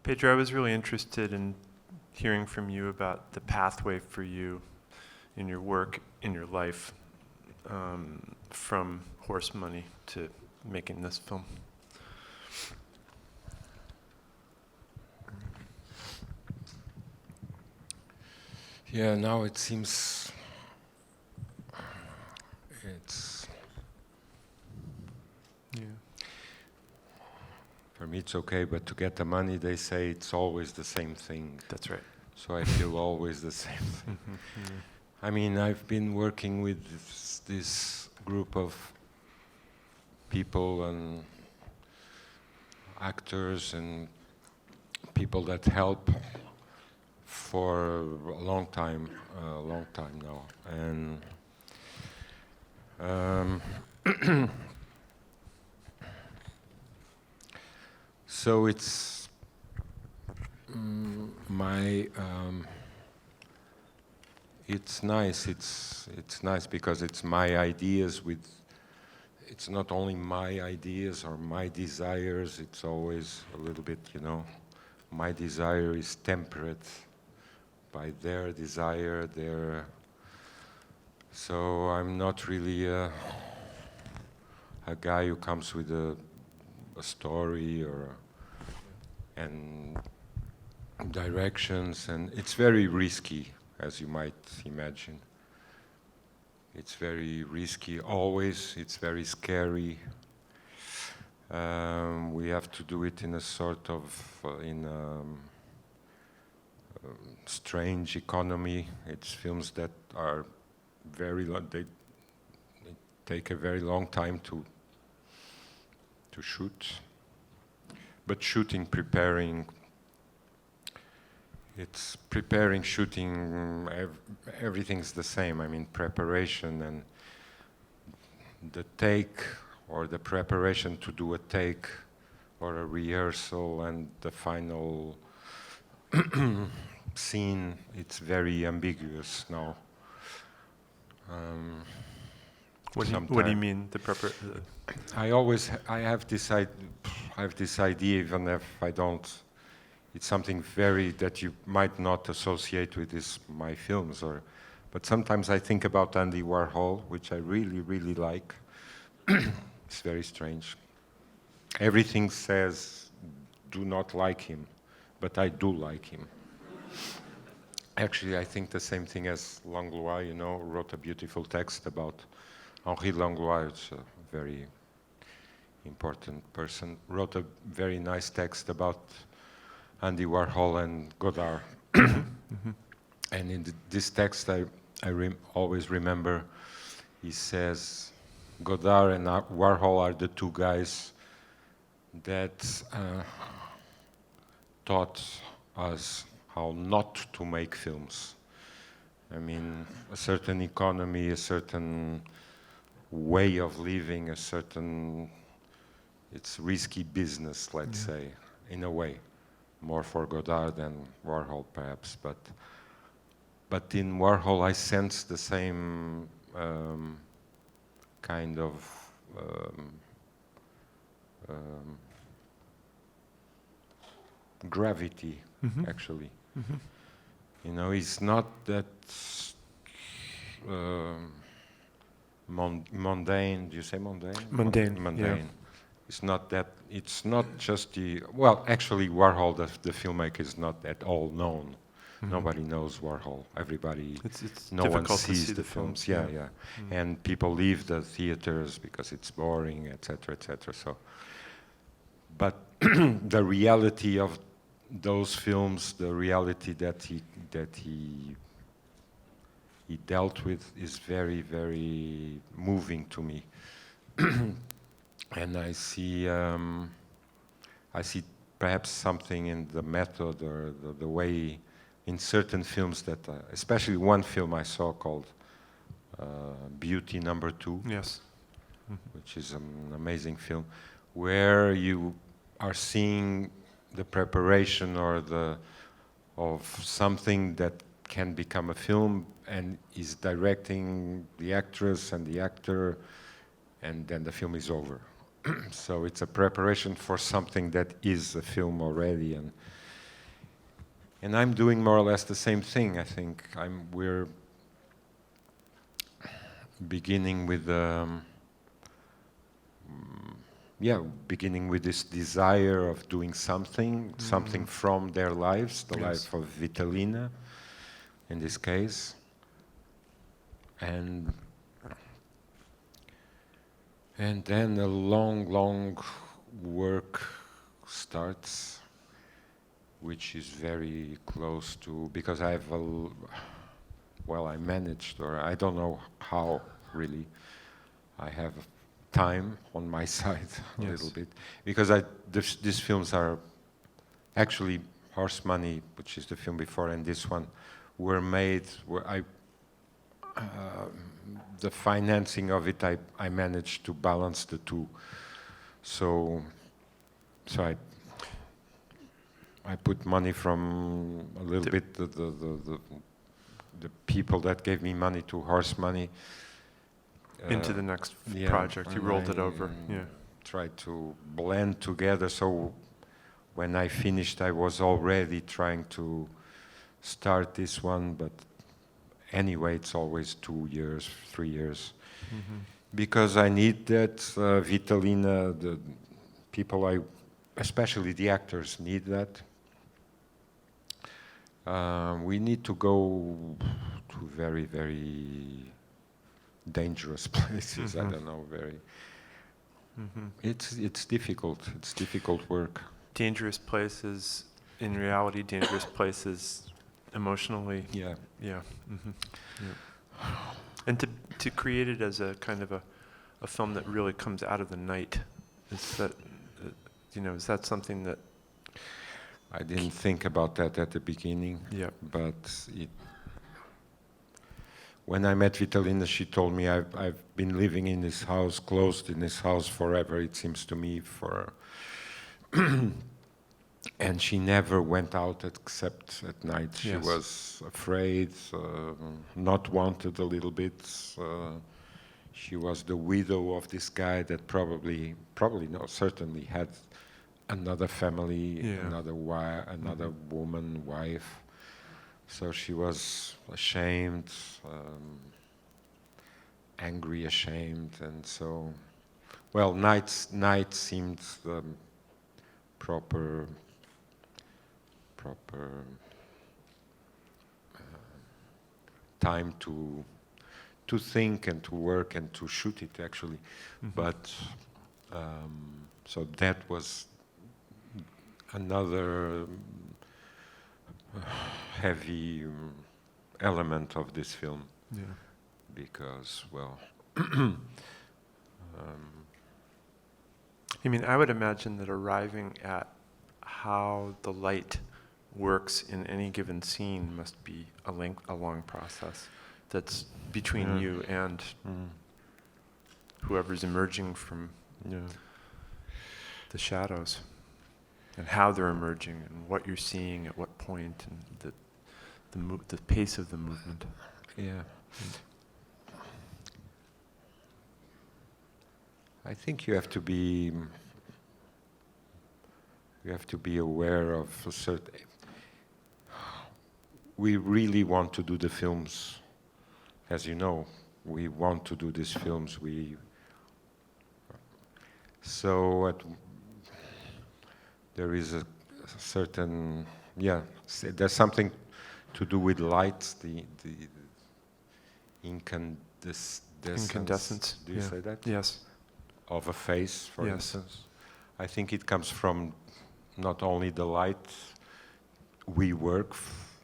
Pedro, I was really interested in hearing from you about the pathway for you in your work, in your life, from horse money to making this film. Yeah, now it seems it's... Yeah. For me it's okay, but to get the money, they say it's always the same thing. That's right. So I feel always the same thing. Yeah. I mean, I've been working with this group of people and actors and people that help for a long time now. And so it's it's nice. It's nice because it's my ideas with. It's not only my ideas or my desires. It's always a little bit, you know. My desire is tempered by their desire. So I'm not really a guy who comes with a story and directions, and it's very risky, as you might imagine. It's very risky always, it's very scary. We have to do it in a sort of, strange economy. It's films that are very long, they take a very long time to shoot. But shooting, preparing, it's preparing, shooting, everything's the same. I mean, preparation and the take, or the preparation to do a take, or a rehearsal, and the final scene, it's very ambiguous now. What do you mean, the preparation? I have this idea, even if I don't. It's something very that you might not associate with my films, but sometimes I think about Andy Warhol, which I really, really like. It's very strange. Everything says, do not like him, but I do like him. Actually, I think the same thing as Langlois, you know, wrote a beautiful text about Henri Langlois, who's a very important person, wrote a very nice text about Andy Warhol and Godard. And in this text, I always remember, he says, Godard and Warhol are the two guys that taught us how not to make films. I mean, a certain economy, a certain way of living, it's risky business, let's say, in a way. More for Godard than Warhol, perhaps, but in Warhol I sense the same kind of gravity, actually. You know, he's not that mundane. Do you say mundane? Mundane. Mundane. Yeah. It's not that. It's not just the. Well, actually, Warhol, the filmmaker, is not at all known. Nobody knows Warhol. Everybody. No one sees the films. Yeah. And people leave the theaters because it's boring, etc., etc. So, but the reality of those films, the reality that he dealt with, is very, very moving to me. And I see perhaps something in the method or the way in certain films that, especially one film I saw called Beauty Number 2, Yes. which is an amazing film, where you are seeing the preparation of something that can become a film, and is directing the actress and the actor, and then the film is over. So it's a preparation for something that is a film already, And I'm doing more or less the same thing. I think we're beginning with beginning with this desire of doing something, something from their lives, the life of Vitalina, in this case, and then a long work starts, which is very close to, because I have I managed, or I don't know how really, I have time on my side a little bit, because these films are actually Horse Money, which is the film before, and this one were made where the financing of it, I managed to balance the two. So I put money from a little bit the people that gave me money to Horse Money into the next project. You rolled it over. Tried to blend together. So when I finished, I was already trying to start this one, but anyway, it's always 2 years, 3 years, because I need that. Vitalina, the people especially the actors, need that. We need to go to very, very dangerous places. I don't know, very. It's difficult. It's difficult work. Dangerous places, in reality, dangerous places emotionally. Yeah. And to create it as a kind of a film that really comes out of the night, is that something that... I didn't think about that at the beginning. Yeah. But when I met Vitalina, she told me I've been living in this house, closed in this house forever, it seems to me, and she never went out except at night. She was afraid, not wanted a little bit. She was the widow of this guy that certainly had another family, another woman, wife. So she was ashamed, angry, ashamed, and so, night seemed the proper time to think and to work and to shoot it, actually. But so that was another heavy element of this film, because I would imagine that arriving at how the light works in any given scene must be a long process that's between you and whoever's emerging from the shadows, and how they're emerging, and what you're seeing at what point, and the pace of the movement. I think you have to be aware of a certain. We really want to do the films, as you know. We want to do these films. There is a certain, there's something to do with light, the incandescence. Do you say that? Yes. Of a face, for instance. I think it comes from not only the light. We work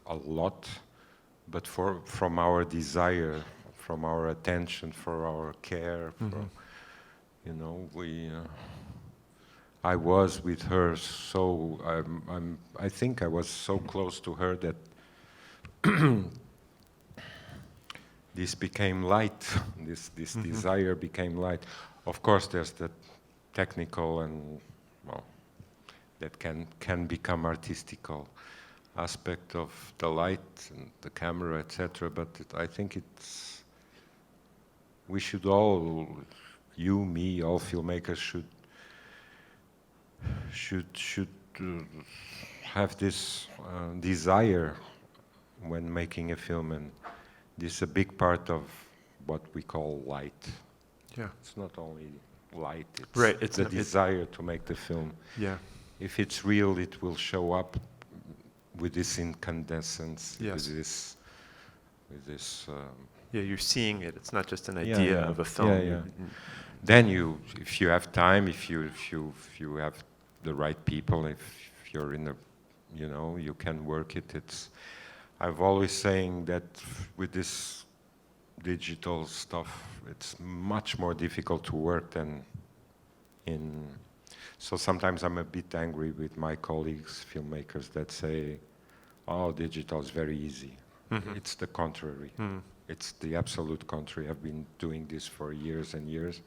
a lot, but from our desire, from our attention, for our care. I was with her, so I think I was so close to her that this became light. This desire became light. Of course, there's the technical and that can become artistical aspect of the light and the camera, etc. But I think we should all, you, me, all filmmakers should have this desire when making a film, and this is a big part of what we call light. Yeah. It's not only light, it's, Right, it's the not- desire to make the film. Yeah. If it's real, it will show up with this incandescence, Yes. with this. Yeah, you're seeing it. It's not just an Yeah, idea yeah. of a film. Yeah, yeah. Then you, if you have time, if you have the right people, if you're in a, you know, you can work it. It's. I've always saying that with this digital stuff, it's much more difficult to work than in. So sometimes I'm a bit angry with my colleagues, filmmakers, that say, "Oh, digital is very easy." Mhm. It's the contrary. Mm. It's the absolute contrary. I've been doing this for years and years,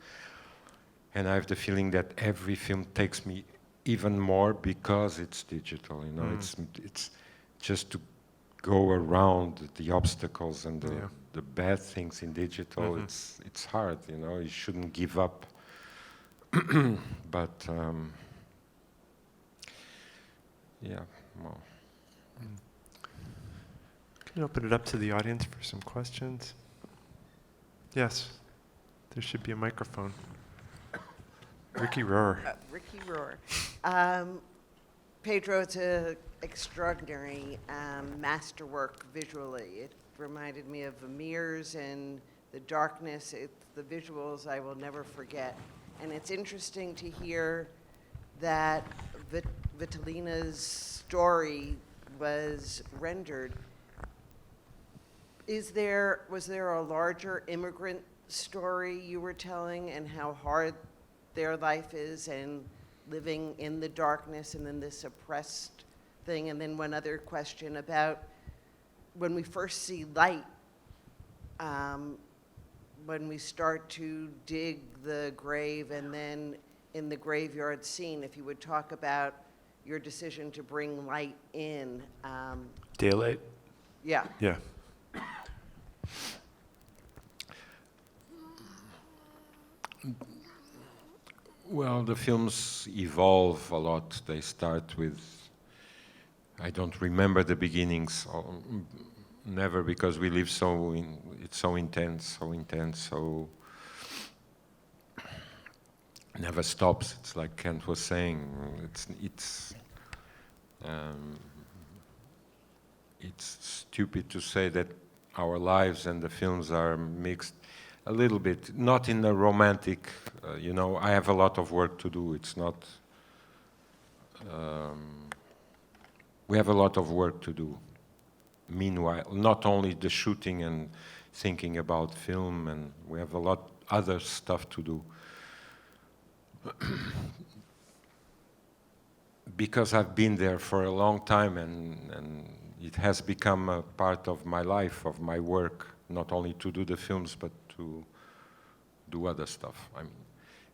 and I have the feeling that every film takes me even more because it's digital. You know, it's just to go around the obstacles and Yeah. the bad things in digital. Mhm. It's hard. You know, you shouldn't give up. But yeah, well. Can you open it up to the audience for some questions? Yes, there should be a microphone. Ricky Rohr. Ricky Rohr. Pedro, it's an extraordinary masterwork visually. It reminded me of Vermeer's and the darkness. The visuals I will never forget. And it's interesting to hear that Vitalina's story was rendered. Was there a larger immigrant story you were telling, and how hard their life is and living in the darkness and then this oppressed thing? And then one other question about when we first see light, when we start to dig the grave, and then in the graveyard scene, if you would talk about your decision to bring light in. Daylight? Yeah. Yeah. Well, the films evolve a lot. They start with, I don't remember the beginnings, never, because we live so in, it's so intense, so never stops. It's like Kent was saying, it's stupid to say that our lives and the films are mixed. A little bit, not in a romantic, you know, I have a lot of work to do. It's not, we have a lot of work to do. Meanwhile, not only the shooting and thinking about film, and we have a lot other stuff to do. Because I've been there for a long time, and it has become a part of my life, of my work, not only to do the films, but to do other stuff. I mean,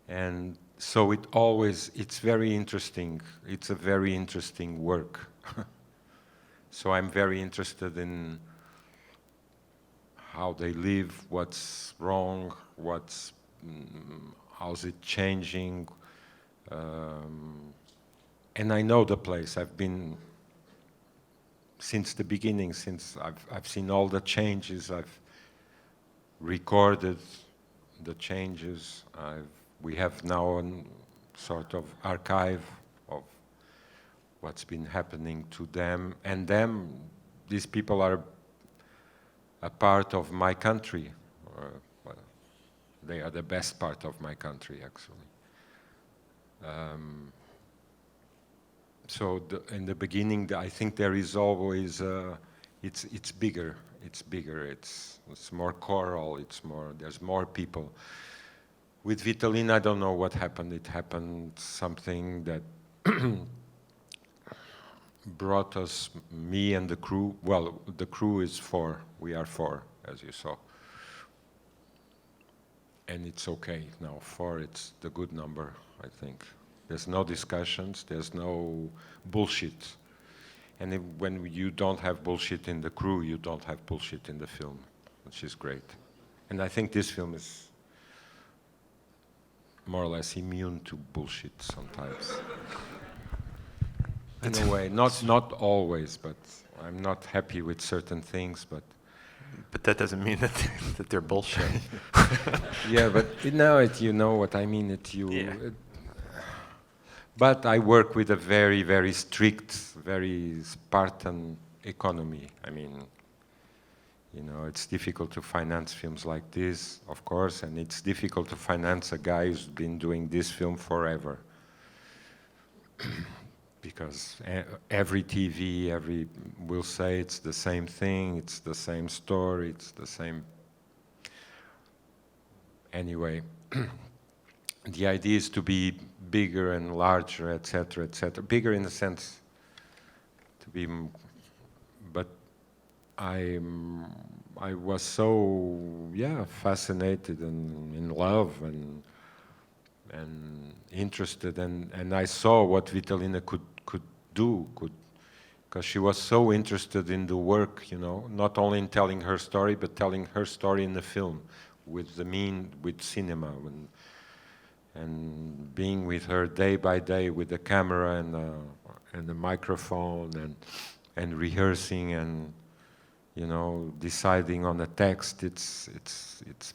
and so it's very interesting. It's a very interesting work. So I'm very interested in how they live, what's wrong, how's it changing. And I know the place. I've been since the beginning, since I've seen all the changes. I've recorded the changes. We have now a sort of archive of what's been happening to them. And these people are a part of my country. Well, they are the best part of my country, actually. So in the beginning, I think there is always, it's bigger. It's bigger, it's more choral, there's more people. With Vitalina, I don't know what happened. It happened something that brought us, me and the crew. Well, the crew is 4. We are 4, as you saw. And it's okay now. 4, it's the good number, I think. There's no discussions, there's no bullshit. And when you don't have bullshit in the crew, you don't have bullshit in the film, which is great. And I think this film is more or less immune to bullshit sometimes. in a way. Not always, but I'm not happy with certain things, but that doesn't mean that they're bullshit. yeah, but you know what I mean. But I work with a very, very strict, very Spartan economy. I mean, you know, it's difficult to finance films like this, of course, and it's difficult to finance a guy who's been doing this film forever. Because every TV, will say it's the same thing, it's the same story, it's the same. Anyway, the idea is to be bigger and larger, etc., etc. Bigger in the sense to be, but I was so fascinated and in love and interested, and I saw what Vitalina could do, because she was so interested in the work, you know, not only in telling her story, but telling her story in the film, with cinema, and being with her day by day with the camera and the microphone and rehearsing and, you know, deciding on the text. It's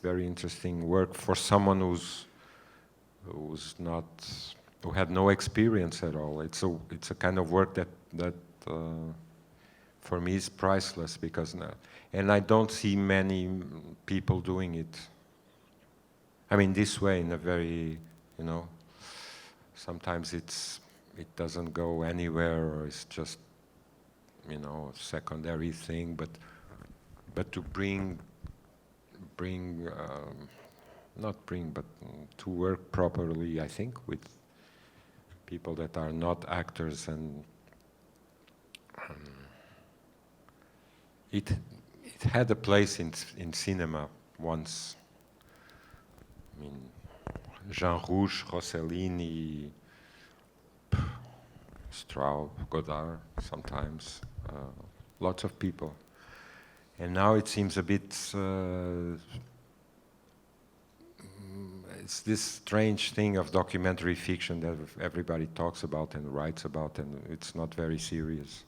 very interesting work for someone who had no experience at all. It's a kind of work that for me is priceless, because and I don't see many people doing it. I mean, this way, in a very, you know, sometimes it doesn't go anywhere, or it's just, you know, a secondary thing, but to but to work properly, I think, with people that are not actors, and it had a place in cinema once. I mean, Jean Rouge, Rossellini, Straub, Godard, sometimes, lots of people. And now it seems a bit, it's this strange thing of documentary fiction that everybody talks about and writes about, and it's not very serious.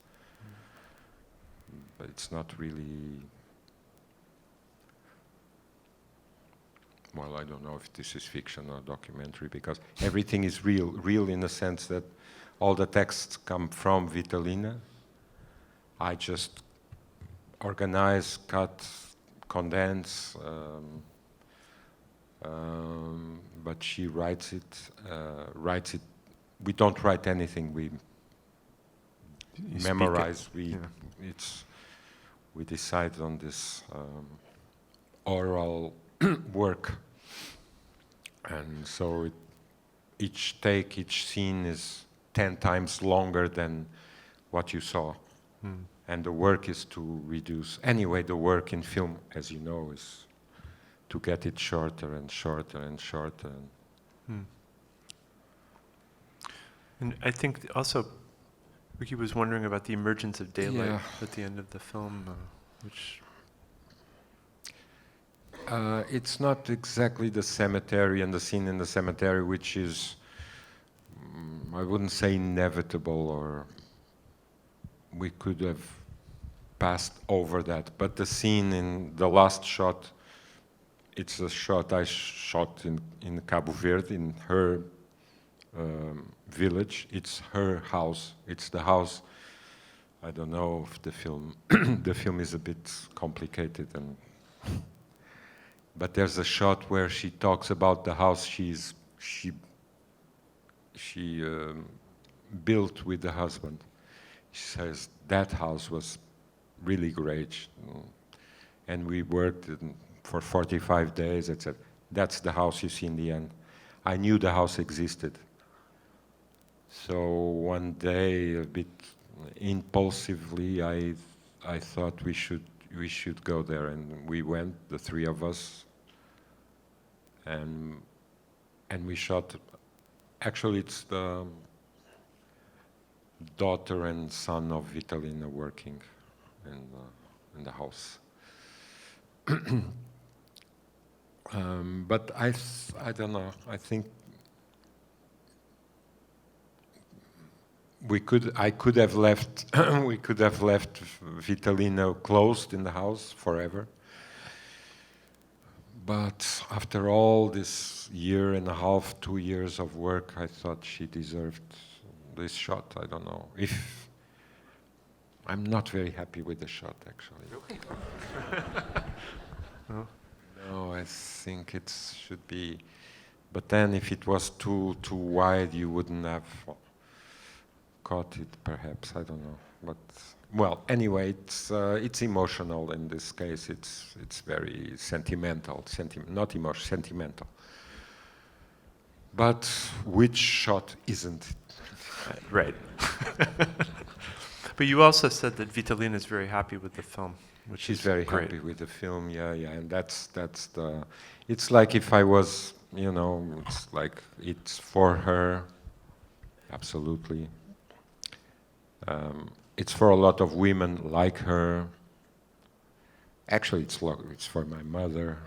But it's not really, well, I don't know if this is fiction or documentary, because everything is real in the sense that all the texts come from Vitalina. I just organize, cut, condense, but she writes it. We don't write anything. We memorize. We decide on this oral work, and so each scene is 10 times longer than what you saw. And the work is to reduce. Anyway, the work in film, as you know, is to get it shorter and shorter and shorter. And I think also, Ricky was wondering about the emergence of daylight at the end of the film, which... it's not exactly the cemetery and the scene in the cemetery, which is, I wouldn't say inevitable, or we could have passed over that. But the scene in the last shot, it's a shot I shot in Cabo Verde, in her village. It's her house. It's the house. I don't know if the film the film is a bit complicated, but there's a shot where she talks about the house she built with the husband. She says that house was really great, and we worked for 45 days, etc. That's the house you see in the end. I knew the house existed. So one day, a bit impulsively, I thought we should go there, and we went, the three of us, and we shot. Actually, it's the daughter and son of Vitalina working in the house. But I don't know. I think I could have left, we could have left Vitalina closed in the house forever. But after all this year and a half, 2 years of work, I thought she deserved this shot. I don't know. I'm not very happy with the shot, actually. Oh. No, I think it should be. But then if it was too wide, you wouldn't have caught it, perhaps. I don't know. But well, anyway, it's emotional in this case. It's very sentimental, not emotional, sentimental. But which shot isn't it? Right. But you also said that Vitalina is very happy with the film, which She's is very great. happy with the film, yeah, and that's the. It's like if I was, it's like it's for her, absolutely. It's for a lot of women like her. Actually, it's for my mother.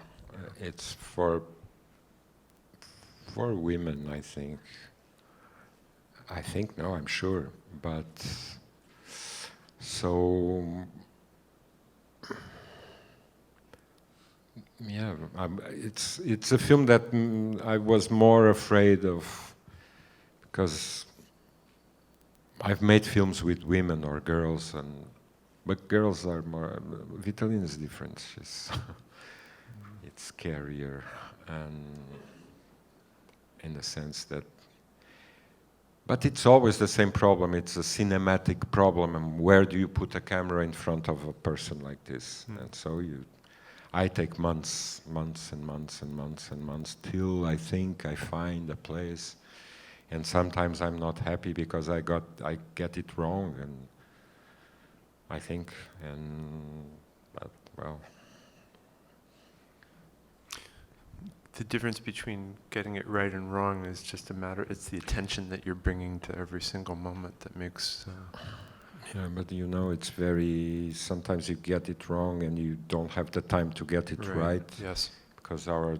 It's for women, I think. No, I'm sure, but so. Yeah, it's a film that I was more afraid of because I've made films with women or girls, but girls are more. Vitalina is different. It's scarier, and in the sense that. But it's always the same problem. It's a cinematic problem. And where do you put a camera in front of a person like this? And so I take months till I think I find a place, and sometimes I'm not happy because I get it wrong, and I think, but well. The difference between getting it right and wrong is just it's the attention that you're bringing to every single moment that makes. Yeah, but it's very, sometimes you get it wrong and you don't have the time to get it right. Yes. Because our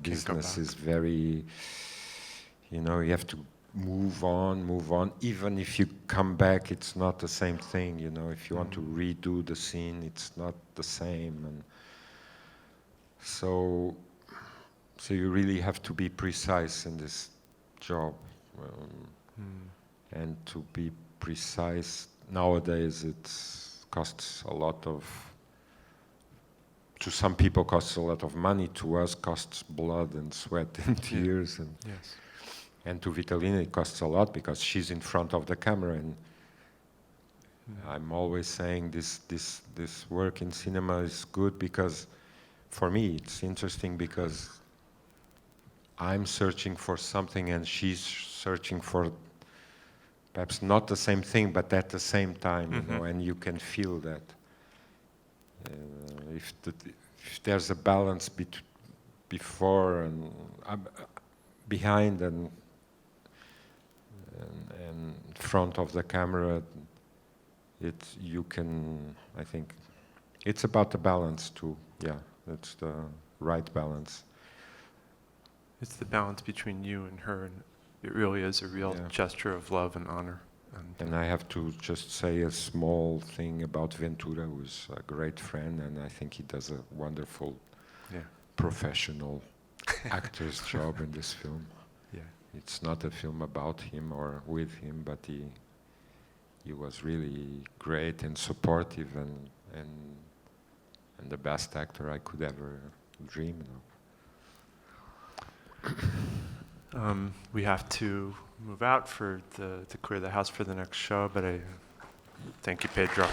business is very, you have to move on. Even if you come back, it's not the same thing, if you want to redo the scene, it's not the same. And so you really have to be precise in this job. And to be precise nowadays, it costs a lot of. To some people, costs a lot of money. To us, costs blood and sweat and tears. And yes. And to Vitalina, it costs a lot because she's in front of the camera. And I'm always saying this work in cinema is good because, for me, it's interesting because I'm searching for something and she's searching for perhaps not the same thing, but at the same time, and you can feel that. If there's a balance before and behind and front of the camera, you can, I think, it's about the balance too. Yeah, that's the right balance. It's the balance between you and her, and it really is a real gesture of love and honor. And I have to just say a small thing about Ventura, who's a great friend, and I think he does a wonderful professional actor's job in this film. Yeah. It's not a film about him or with him, but he was really great and supportive and the best actor I could ever dream of. We have to move out to clear the house for the next show, but I thank you, Pedro.